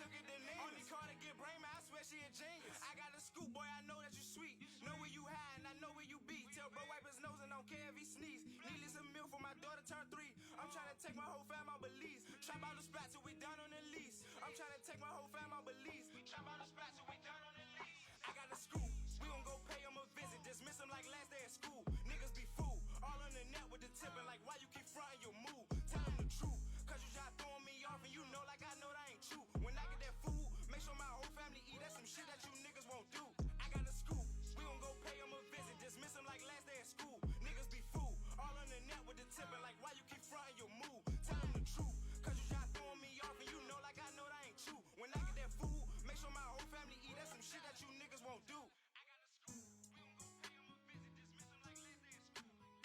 took it to Nina. Only call to get brain, man, I swear she a genius. I got a scoop, boy, I know that you sweet. Know where you hide and I know where you be. Tell bro wipe his nose and don't care if he sneeze. Needless a meal for my daughter turn 3. I'm trying to take my whole fam out Belize. Trap out the spot till we down on the lease. I'm trying to take my whole fam out Belize. Trap out the spot till we down on the lease. I got a scoop. We gon' go pay him a visit. Dismiss him like last day at school. Niggas be fool. All on the net with the tipping. Like why you keep frontin' your move? Tell him the truth. Cause you try throwing me off and you know like I know that ain't true. When I get that food, make sure my whole family eat. That's some shit that you niggas won't do. I got a scoop. We gon' go pay him a visit. Dismiss him like last day at school. Niggas be fool. All on the net with the tipping. Like why you keep frontin' your move? Tell him the truth. Cause you try throwing me off and you know like I know that ain't true. When I get that food, make sure my whole family eat. That's some shit that you niggas won't do. I got a scoop. We gon' go pay him a visit. Dismiss him like last day at school.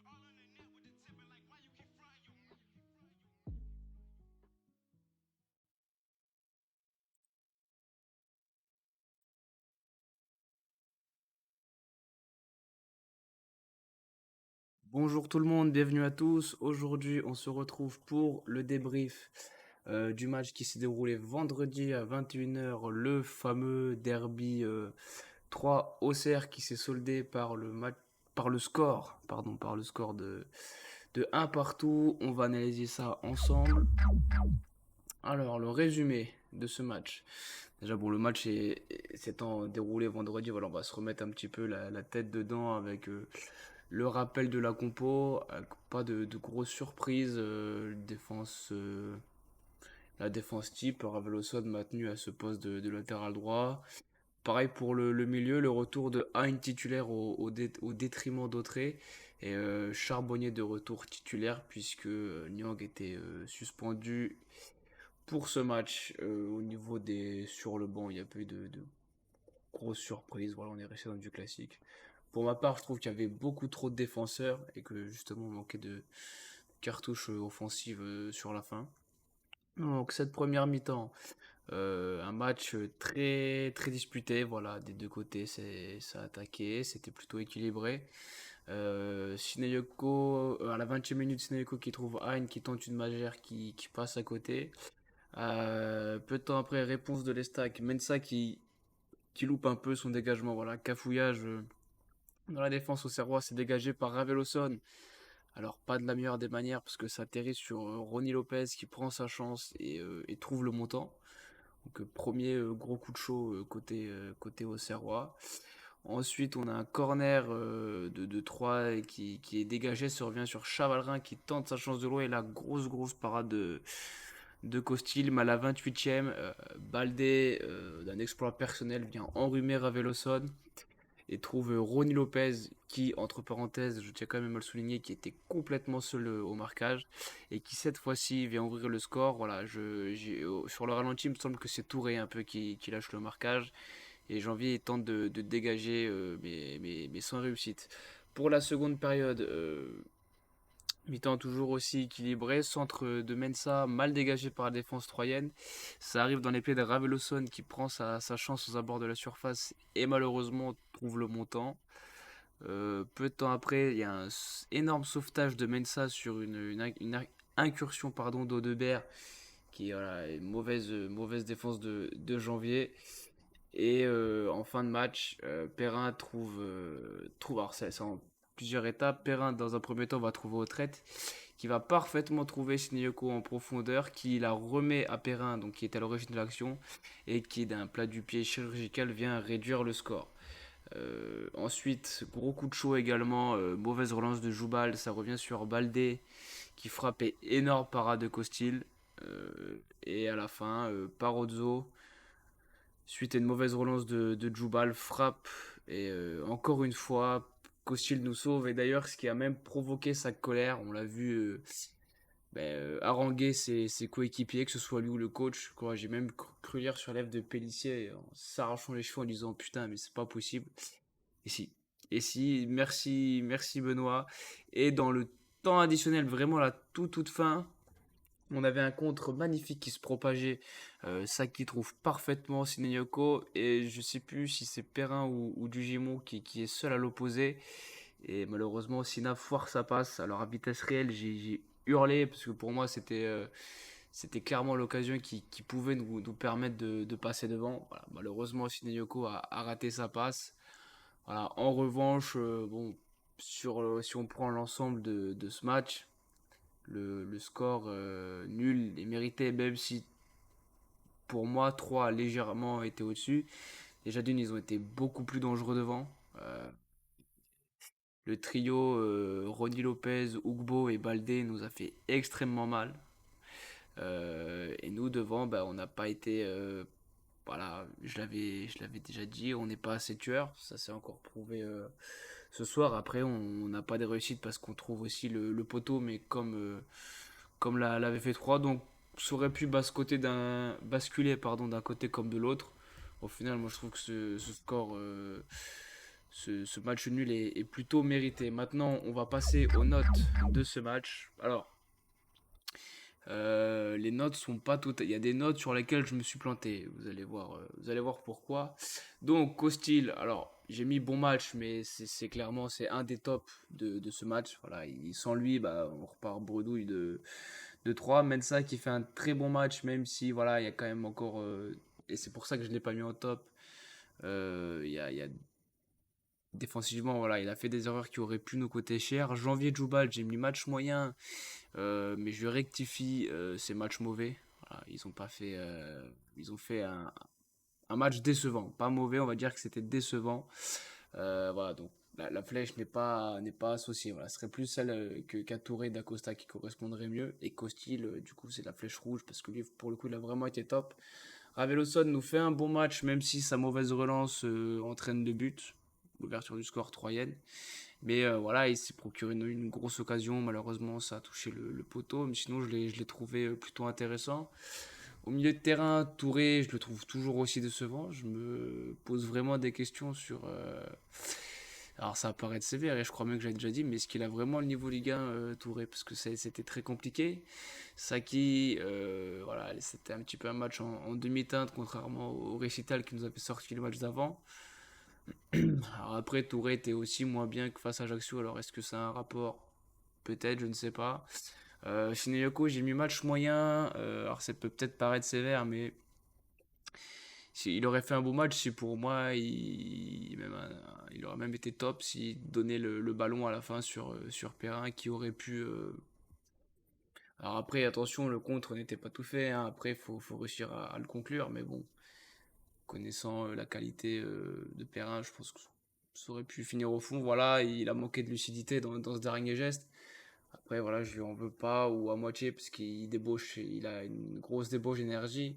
All on the net with the tipping. Like why you keep frontin' your move? Bonjour tout le monde, bienvenue à tous. Aujourd'hui, on se retrouve pour le débrief du match qui s'est déroulé vendredi à 21 h, le fameux derby 3 Auxerre qui s'est soldé par le score, de 1 partout. On va analyser ça ensemble. Alors, le résumé de ce match. Déjà, bon, le match s'étant déroulé vendredi, voilà, on va se remettre un petit peu la tête dedans avec le rappel de la compo, pas de grosses surprises. La défense type, Raveloson maintenu à ce poste de latéral droit. Pareil pour le milieu, le retour de Hein titulaire au détriment d'Autré. Et Charbonnier de retour titulaire puisque Niang était suspendu pour ce match. Au niveau sur le banc, il n'y a pas eu de grosses surprises. Voilà, on est resté dans du classique. Pour ma part, je trouve qu'il y avait beaucoup trop de défenseurs et que justement on manquait de cartouches offensives sur la fin. Donc cette première mi-temps, un match très très disputé, voilà, des deux côtés ça a attaqué, c'était plutôt équilibré. Sinayoko, à la 20e minute, Sinayoko qui trouve Hein qui tente une magère qui passe à côté. Peu de temps après, réponse de l'Estac, Mensah qui loupe un peu son dégagement, voilà, cafouillage dans la défense au Serrois, c'est dégagé par Raveloson. Alors pas de la meilleure des manières parce que ça atterrit sur Ronny Lopez qui prend sa chance et trouve le montant. Donc premier gros coup de chaud côté Auxerrois. Ensuite on a un corner de 3 qui est dégagé, ça revient sur Chavalrin qui tente sa chance de loin et la grosse parade de Costil. Mais à la 28e, Baldé d'un exploit personnel vient enrhumer Raveloson et trouve Ronny Lopez qui, entre parenthèses, je tiens quand même à le souligner, qui était complètement seul au marquage et qui cette fois-ci vient ouvrir le score. Voilà, sur le ralenti, il me semble que c'est Touré un peu qui lâche le marquage et Janvier tente de dégager mais sans réussite. Pour la seconde période, mi-temps toujours aussi équilibré, centre de Mensah mal dégagé par la défense troyenne. Ça arrive dans les pieds de Raveloson qui prend sa chance aux abords de la surface et malheureusement trouve le montant. Peu de temps après, il y a un énorme sauvetage de Mensah sur une incursion d'Audebert qui est voilà, une mauvaise défense de Janvier. Et en fin de match, Perrin trouve alors c'est en plusieurs étapes. Perrin, dans un premier temps, va trouver Autrette, qui va parfaitement trouver Sinayoko en profondeur, qui la remet à Perrin, donc qui est à l'origine de l'action, et qui, d'un plat du pied chirurgical, vient réduire le score. Ensuite, gros coup de chaud également, mauvaise relance de Joubal, ça revient sur Baldé, qui frappe et énorme parade de Costil. Et à la fin, Parozzo suite à une mauvaise relance de Djoubal, frappe. Et encore une fois, Costil nous sauve. Et d'ailleurs, ce qui a même provoqué sa colère, on l'a vu haranguer ses coéquipiers, que ce soit lui ou le coach. Quoi. J'ai même cru lire sur l'œuvre de Pellissier en s'arrachant les cheveux en disant putain, mais c'est pas possible. Et si. Et si, merci Benoît. Et dans le temps additionnel, vraiment la toute fin, on avait un contre magnifique qui se propageait. Ça qui trouve parfaitement Sinayoko. Et je sais plus si c'est Perrin ou Dujimo qui est seul à l'opposé. Et malheureusement, Sina foire sa passe. Alors à vitesse réelle, j'ai hurlé parce que pour moi c'était clairement l'occasion qui pouvait nous permettre de passer devant. Voilà, malheureusement, Sinayoko a raté sa passe. Voilà, en revanche, bon, si on prend l'ensemble de ce match, le score nul est mérité, même si pour moi, 3 a légèrement été au-dessus. Déjà d'une, ils ont été beaucoup plus dangereux devant. Le trio Ronny Lopez, Ugbo et Baldé nous a fait extrêmement mal. Et nous, devant, bah, on n'a pas été. Voilà, je l'avais déjà dit, on n'est pas assez tueur. Ça s'est encore prouvé ce soir. Après, on n'a pas des réussites parce qu'on trouve aussi le poteau, mais comme l'avait fait 3. Donc, ça aurait pu basculer d'un côté comme de l'autre. Au final, moi, je trouve que ce score, ce match nul est plutôt mérité. Maintenant, on va passer aux notes de ce match. Alors, les notes sont pas toutes. Il y a des notes sur lesquelles je me suis planté. Vous allez voir pourquoi. Donc, Costil, alors j'ai mis bon match, mais c'est clairement c'est un des tops de ce match. Voilà, sans lui, bah, on repart bredouille de 3. Mensa qui fait un très bon match, même si voilà, il y a quand même encore. Et c'est pour ça que je ne l'ai pas mis en top. Il y a défensivement, voilà, il a fait des erreurs qui auraient pu nous coûter cher. Janvier Djoubal, j'ai mis match moyen. Mais je rectifie ces matchs mauvais. Voilà, ils ont fait un match décevant. Pas mauvais, on va dire que c'était décevant. Voilà, donc la flèche n'est pas associée. Voilà, ce serait plus celle qu'à Touré d'Acosta qui correspondrait mieux. Et Costil, du coup, c'est la flèche rouge parce que lui, pour le coup, il a vraiment été top. Raveloson nous fait un bon match, même si sa mauvaise relance entraîne le but. L'ouverture du score troyenne. Mais voilà, il s'est procuré une grosse occasion. Malheureusement, ça a touché le poteau. Mais sinon, je l'ai trouvé plutôt intéressant. Au milieu de terrain, Touré, je le trouve toujours aussi décevant. Je me pose vraiment des questions sur. Alors, ça va paraître sévère, et je crois même que j'avais déjà dit, mais est-ce qu'il a vraiment le niveau Ligue 1, Touré? Parce que c'était très compliqué. Saki, voilà, c'était un petit peu un match en demi-teinte, contrairement au récital qui nous avait sorti le match d'avant. Alors après, Touré était aussi moins bien que face à Ajaccio. Alors est-ce que ça a un rapport? Peut-être, je ne sais pas. Shineyoko, j'ai mis match moyen. Alors ça peut peut-être paraître sévère, mais il aurait fait un beau match si pour moi il aurait même été top s'il donnait le ballon à la fin sur Perrin qui aurait pu. Alors après, attention, le contre n'était pas tout fait, hein. Après, faut réussir à le conclure, mais bon, connaissant la qualité de Perrin, je pense que ça aurait pu finir au fond. Voilà, il a manqué de lucidité dans ce dernier geste. Après, voilà, je lui en veux pas, ou à moitié, parce qu'il débauche, il a une grosse débauche d'énergie.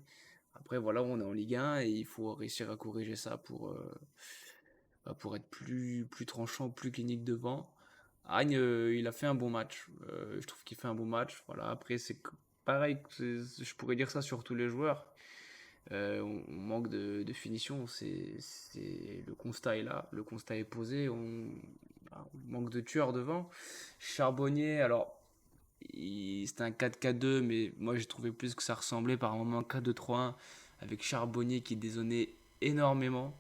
Après, voilà, on est en Ligue 1 et il faut réussir à corriger ça pour être plus tranchant, plus clinique devant. Agne, il a fait un bon match. Je trouve qu'il fait un bon match. Voilà, après, pareil, je pourrais dire ça sur tous les joueurs. On manque de finition, le constat est là, le constat est posé, on manque de tueurs devant. Charbonnier, alors c'était un 4-4-2, mais moi j'ai trouvé plus que ça ressemblait par un moment 4-2-3-1 avec Charbonnier qui dézonnait énormément.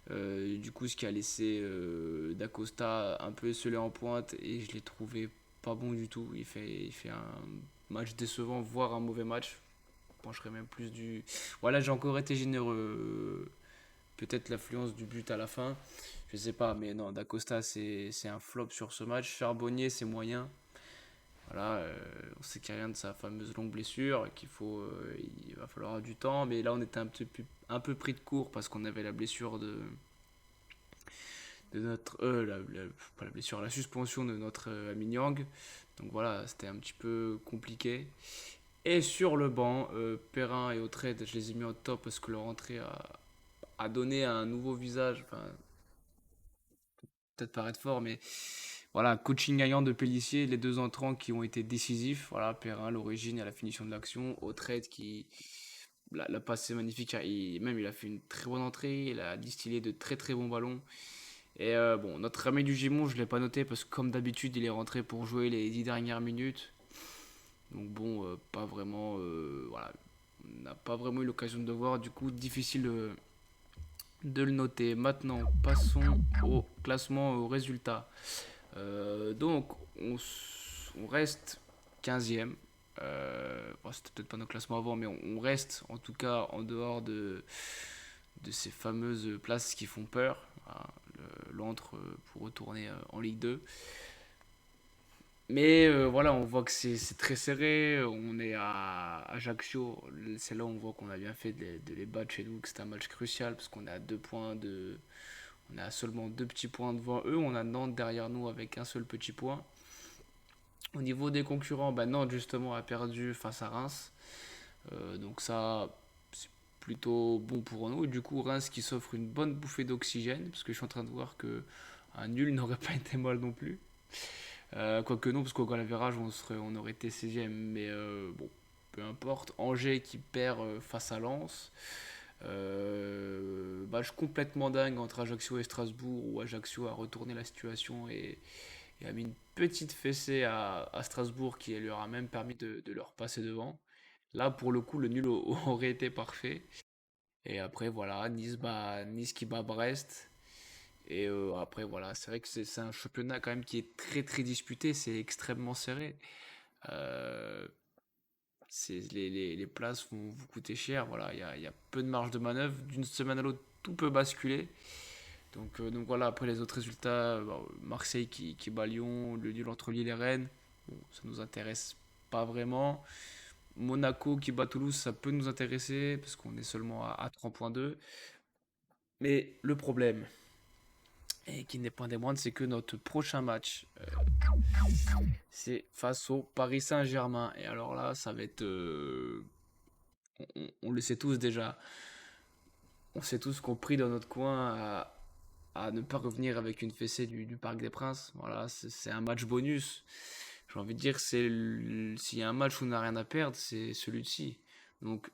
Du coup, ce qui a laissé D'Acosta un peu esselé en pointe et je l'ai trouvé pas bon du tout. Il fait un match décevant, voire un mauvais match. Je pencherais même plus du. Voilà, j'ai encore été généreux. Peut-être l'affluence du but à la fin. Je sais pas, mais non, D'Acosta c'est un flop sur ce match. Charbonnier c'est moyen. Voilà, on sait qu'il n'y a rien de sa fameuse longue blessure, il va falloir du temps. Mais là, on était un peu pris de court parce qu'on avait la blessure de notre. Pas la blessure, la suspension de notre ami Nyang. Donc voilà, c'était un petit peu compliqué. Et sur le banc, Perrin et Autrette, je les ai mis en top parce que leur entrée a donné un nouveau visage. Enfin, peut-être paraître fort, mais voilà, coaching gagnant de Pellissier, les deux entrants qui ont été décisifs. Voilà, Perrin, l'origine et la finition de l'action. Autrette qui. La passe est magnifique. Il a fait une très bonne entrée. Il a distillé de très très bons ballons. Et bon, notre ami du Gimon, je ne l'ai pas noté parce que comme d'habitude, il est rentré pour jouer les 10 dernières minutes. Donc bon, pas vraiment. Voilà, on n'a pas vraiment eu l'occasion de le voir. Du coup, difficile de le noter. Maintenant, passons au classement, aux résultats. Donc, on reste 15e. Bon, c'était peut-être pas nos classements avant, mais on reste en tout cas en dehors de ces fameuses places qui font peur, hein, l'antre pour retourner en Ligue 2. Mais voilà, on voit que c'est très serré. On est à Ajaccio. C'est là où on voit qu'on a bien fait de les battre chez nous, que c'est un match crucial parce qu'on est à 2 points de. On a seulement 2 petits points devant eux. On a Nantes derrière nous avec un seul petit point. Au niveau des concurrents, bah Nantes justement a perdu face à Reims. Donc ça, c'est plutôt bon pour nous. Du coup, Reims qui s'offre une bonne bouffée d'oxygène parce que je suis en train de voir que un nul n'aurait pas été mal non plus. Quoique non, parce qu'au Galaverage, on aurait été 16e. Mais bon, peu importe. Angers qui perd face à Lens. Match complètement dingue entre Ajaccio et Strasbourg, où Ajaccio a retourné la situation et a mis une petite fessée à Strasbourg qui leur a même permis de leur passer devant. Là, pour le coup, le nul aurait été parfait. Et après, voilà, Nice qui bat Brest. Et après, voilà, c'est vrai que c'est un championnat quand même qui est très très disputé, c'est extrêmement serré. Euh, les places vont vous coûter cher, voilà, il y a peu de marge de manœuvre. D'une semaine à l'autre, tout peut basculer. Donc voilà, après les autres résultats, bon, Marseille qui bat Lyon, le nul entre Lille et Rennes, bon, ça nous intéresse pas vraiment. Monaco qui bat Toulouse, ça peut nous intéresser parce qu'on est seulement à 3,2. Mais le problème, et qui n'est pas des moindres, c'est que notre prochain match, c'est face au Paris Saint-Germain. Et alors là, ça va être. On le sait tous déjà. On sait tous qu'on prie dans notre coin à ne pas revenir avec une fessée du Parc des Princes. Voilà, c'est un match bonus. J'ai envie de dire, s'il y a un match où on n'a rien à perdre, c'est celui-ci. Donc,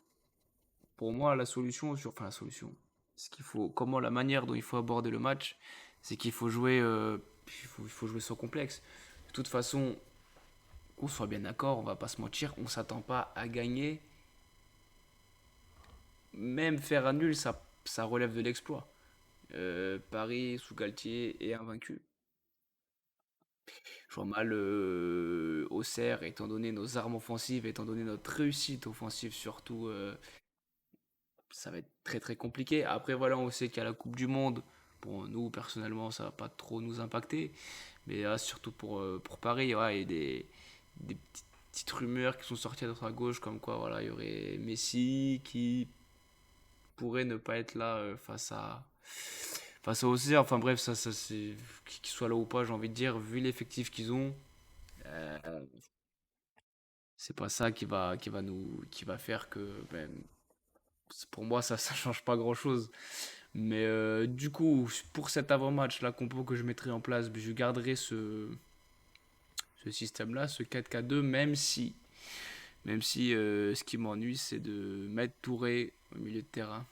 pour moi, enfin la solution, comment la manière dont il faut aborder le match, c'est qu'il faut jouer, il faut jouer sans complexe. De toute façon, qu'on soit bien d'accord, on va pas se mentir, on s'attend pas à gagner. Même faire un nul, ça relève de l'exploit. Paris sous Galtier est invaincu. Je vois mal Auxerre, étant donné nos armes offensives, étant donné notre réussite offensive surtout, ça va être très très compliqué. Après voilà, on sait qu'il y a la Coupe du Monde. Bon, nous personnellement, ça va pas trop nous impacter, mais là, surtout pour Paris, ouais, il y a des petites rumeurs qui sont sorties à droite à gauche, comme quoi voilà, il y aurait Messi qui pourrait ne pas être là face à Auxerre. Enfin bref, ça c'est qu'il soit là ou pas, j'ai envie de dire, vu l'effectif qu'ils ont, euh, c'est pas ça qui va faire que ben, pour moi ça change pas grand chose. Mais du coup, pour cet avant-match, la compo que je mettrai en place, je garderai ce système-là, ce 4-4-2, même si ce qui m'ennuie, c'est de mettre Touré au milieu de terrain.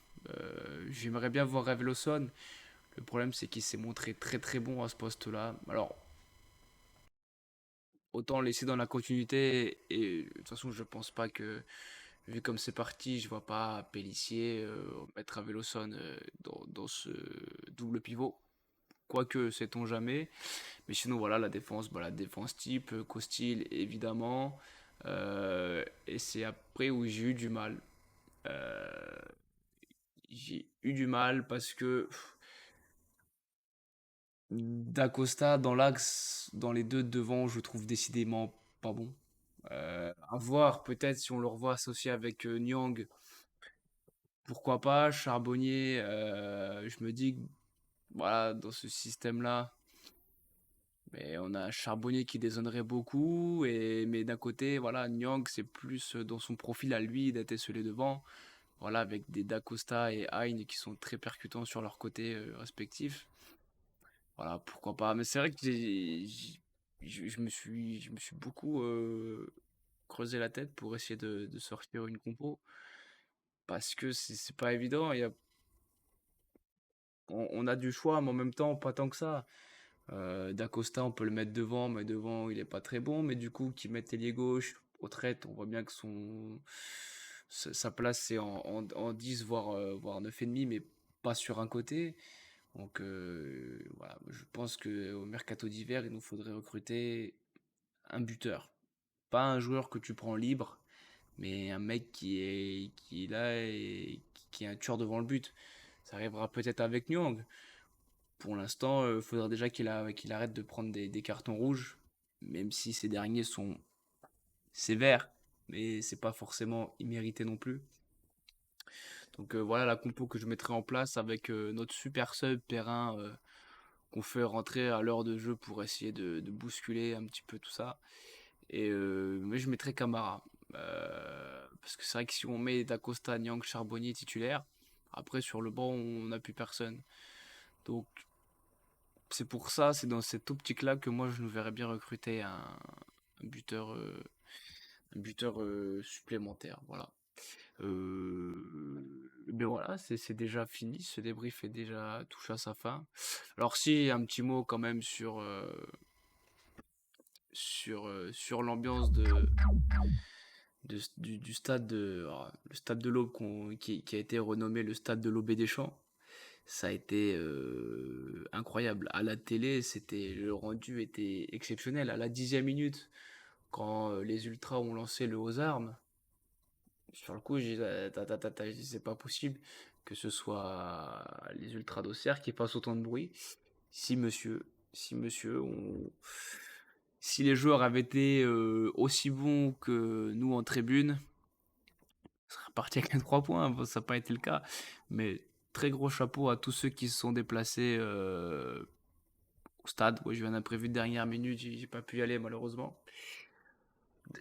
J'aimerais bien voir Revelosson. Le problème, c'est qu'il s'est montré très très bon à ce poste-là. Alors, autant laisser dans la continuité. Et de toute façon, je pense pas que, vu comme c'est parti, je vois pas Pellissier mettre Revelosson dans ce double pivot. Quoique, sait-on jamais. Mais sinon, voilà, la défense, bah, la défense type, Costil, évidemment. Et c'est après où j'ai eu du mal. Euh, j'ai eu du mal parce que Dacosta, dans l'axe, dans les deux devant, je trouve décidément pas bon. À voir, peut-être si on le revoit associé avec Nyang, pourquoi pas. Charbonnier, je me dis que voilà, dans ce système-là, mais on a un Charbonnier qui dézonnerait beaucoup, mais d'un côté, voilà, Nyang, c'est plus dans son profil à lui d'être esselé devant. Voilà, avec des Dacosta et Hein qui sont très percutants sur leur côté respectif. Voilà, pourquoi pas. Mais c'est vrai que je me suis beaucoup creusé la tête pour essayer de sortir une compo. Parce que c'est pas évident. On a du choix, mais en même temps, pas tant que ça. D'Acosta, on peut le mettre devant, mais devant, il est pas très bon. Mais du coup, qui met ailier gauche, au trait, on voit bien que sa place, c'est en 10, voire 9,5, mais pas sur un côté. Donc voilà, je pense qu'au mercato d'hiver, il nous faudrait recruter un buteur. pas un joueur que tu prends libre, mais un mec qui est là et qui est un tueur devant le but. Ça arrivera peut-être avec Nyang. Pour l'instant, il faudra déjà qu'il arrête de prendre des cartons rouges, même si ces derniers sont sévères, mais c'est pas forcément immérité non plus. Donc voilà la compo que je mettrai en place avec notre super sub Perrin qu'on fait rentrer à l'heure de jeu pour essayer de bousculer un petit peu tout ça. Mais je mettrai Camara. Parce que c'est vrai que si on met Dacosta, Nyang, Charbonnier titulaire, après sur le banc on n'a plus personne. Donc c'est pour ça, c'est dans cette optique-là que moi je nous verrais bien recruter un buteur, un buteur supplémentaire. Voilà. Mais voilà, c'est déjà fini. Ce débrief est déjà touché à sa fin. Alors si, un petit mot quand même sur l'ambiance du stade le stade de l'Aube qui a été renommé le stade de l'Aubé des Champs. Ça a été incroyable. À la télé, le rendu était exceptionnel. À la 10e minute, quand les Ultras ont lancé le aux armes, sur le coup, j'ai dit, j'ai dit, c'est pas possible que ce soit les Ultras d'Auxerre qui fassent autant de bruit. Si monsieur, si monsieur, si les joueurs avaient été aussi bons que nous en tribune, on serait parti avec un 3 points. Bon, ça n'a pas été le cas. Mais très gros chapeau à tous ceux qui se sont déplacés au stade. Ouais, j'ai eu un imprévu de dernière minute, j'ai pas pu y aller malheureusement.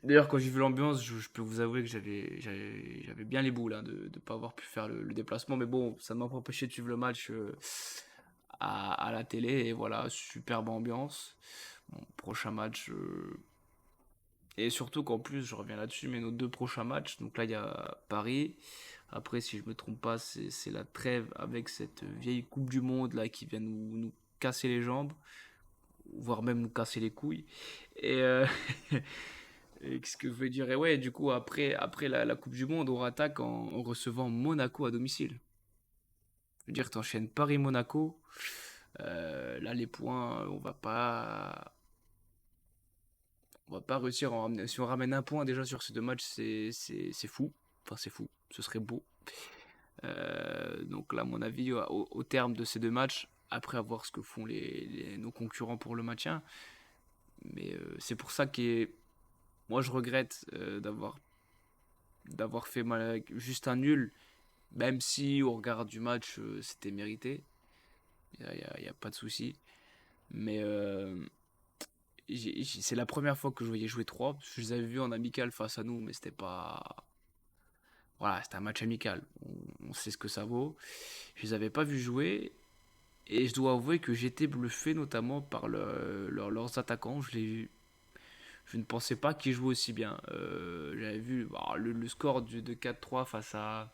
D'ailleurs, quand j'ai vu l'ambiance, je peux vous avouer que j'avais bien les boules hein, de ne pas avoir pu faire le déplacement. Mais bon, ça m'a pas empêché de suivre le match à la télé. Et voilà, superbe ambiance. Bon, prochain match. Et surtout qu'en plus, je reviens là-dessus, mais nos deux prochains matchs. Donc là, il y a Paris. Après, si je me trompe pas, c'est la trêve avec cette vieille Coupe du Monde là qui vient nous casser les jambes, voire même nous casser les couilles. Et, et qu'est-ce que je veux dire? Et ouais, du coup, après la Coupe du Monde, on rattaque en recevant Monaco à domicile. Je veux dire, t'enchaînes Paris-Monaco. Là, les points, on va pas réussir à en ramener. Si on ramène un point déjà sur ces deux matchs, c'est fou. Enfin, c'est fou. Ce serait beau. Donc là, à mon avis, au terme de ces deux matchs, après avoir ce que font nos concurrents pour le maintien, mais c'est pour ça que moi je regrette d'avoir fait juste un nul, même si au regard du match c'était mérité, y a pas de souci. Mais c'est la première fois que je voyais jouer 3 je les avais vus en amical face à nous, mais c'était pas. Voilà, c'était un match amical, on sait ce que ça vaut. Je les avais pas vus jouer, et je dois avouer que j'étais bluffé notamment par leurs attaquants. Je ne pensais pas qu'ils jouaient aussi bien. J'avais vu le score de 4-3 face à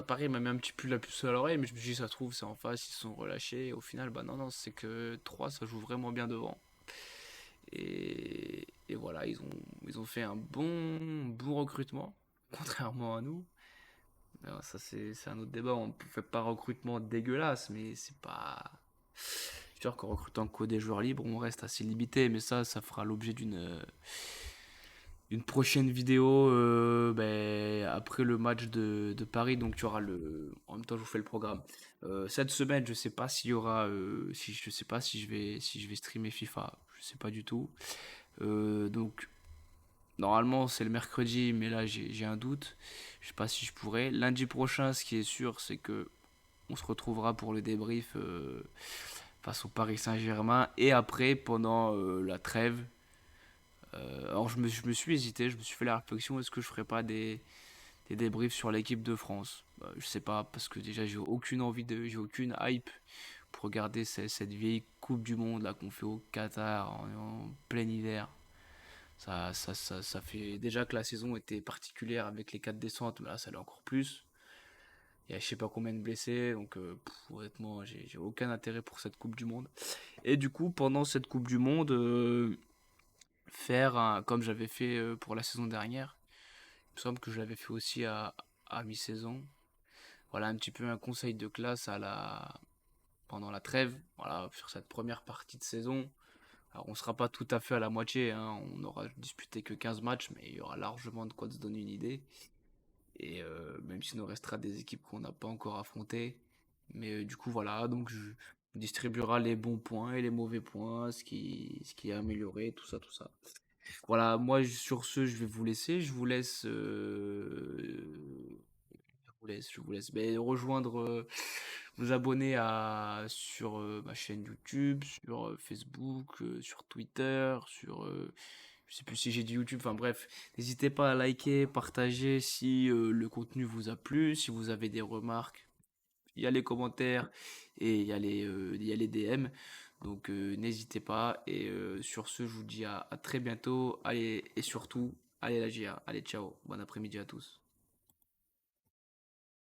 Paris m'a mis un petit peu la puce à l'oreille, mais je me suis dit, ça se trouve, c'est en face, ils sont relâchés. Et au final, bah non, non, c'est que 3 ça joue vraiment bien devant. Et voilà, ils ont fait un bon recrutement, contrairement à nous. Alors, ça, c'est un autre débat. On ne fait pas recrutement dégueulasse, mais c'est pas. C'est sûr qu'en recrutant que des joueurs libres, on reste assez limité, mais ça fera l'objet d'une prochaine vidéo après le match de Paris. Donc tu auras En même temps, je vous fais le programme. Cette semaine, je sais pas s'il y aura, je sais pas si je vais streamer FIFA. Je sais pas du tout. Donc normalement c'est le mercredi, mais là j'ai un doute. Je sais pas si je pourrai. Lundi prochain, ce qui est sûr, c'est que on se retrouvera pour le débrief face au Paris Saint-Germain et après pendant la trêve. Alors je me suis hésité, je me suis fait la réflexion, est-ce que je ferais pas des débriefs sur l'équipe de France? Je sais pas, parce que déjà j'ai aucune hype pour regarder cette vieille Coupe du Monde là qu'on fait au Qatar en plein hiver. Ça fait déjà que la saison était particulière avec les 4 descentes, mais là ça l'est encore plus. Il y a je sais pas combien de blessés, donc honnêtement j'ai aucun intérêt pour cette Coupe du Monde. Et du coup pendant cette Coupe du Monde, comme j'avais fait pour la saison dernière, il me semble que je l'avais fait aussi à mi-saison. Voilà un petit peu un conseil de classe pendant la trêve, voilà, sur cette première partie de saison. Alors, on sera pas tout à fait à la moitié, hein, on aura disputé que 15 matchs, mais il y aura largement de quoi se donner une idée. Et même s'il nous restera des équipes qu'on n'a pas encore affrontées. Mais du coup, voilà, donc on distribuera les bons points et les mauvais points, ce qui est amélioré, tout ça, tout ça. Voilà, moi sur ce, je vais vous laisser. Je vous laisse rejoindre, vous abonner sur ma chaîne YouTube, sur Facebook, sur Twitter, je sais plus si j'ai dit YouTube, enfin bref, n'hésitez pas à liker, partager si le contenu vous a plu, si vous avez des remarques, il y a les commentaires et il y a les DM. Donc n'hésitez pas. Et sur ce, je vous dis à très bientôt. Allez, et surtout, allez la GIA. Allez, ciao. Bon après-midi à tous.